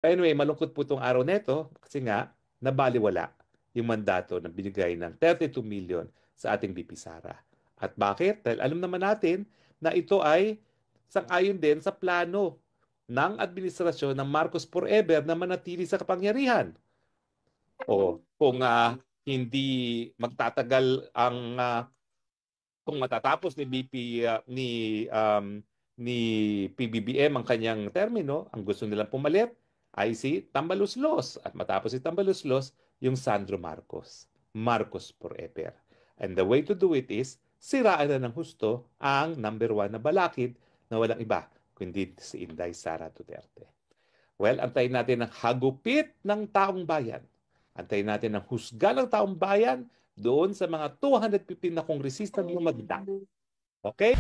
Anyway, malungkot po itong araw neto kasi nga nabaliwala yung mandato na binigay ng 32 million sa ating VP Sara. At bakit? Dahil alam naman natin na ito ay sang-ayon din sa plano ng administrasyon ng Marcos Forever na manatili sa kapangyarihan. O kung hindi magtatagal ang kung matatapos ni BP ni PBBM ang kanyang termino, ang gusto nilang pumalit ay si Tambaluslos at matapos si Tambaluslos yung Sandro Marcos. Marcos forever. And the way to do it is siraan na ng husto ang number one na balakid na walang iba kundi si Inday Sara Duterte. Well, antayin natin ang hagupit ng taong bayan. Antayin natin ang husga ng taong bayan doon sa mga 215 na kongresista ng magda. Okay?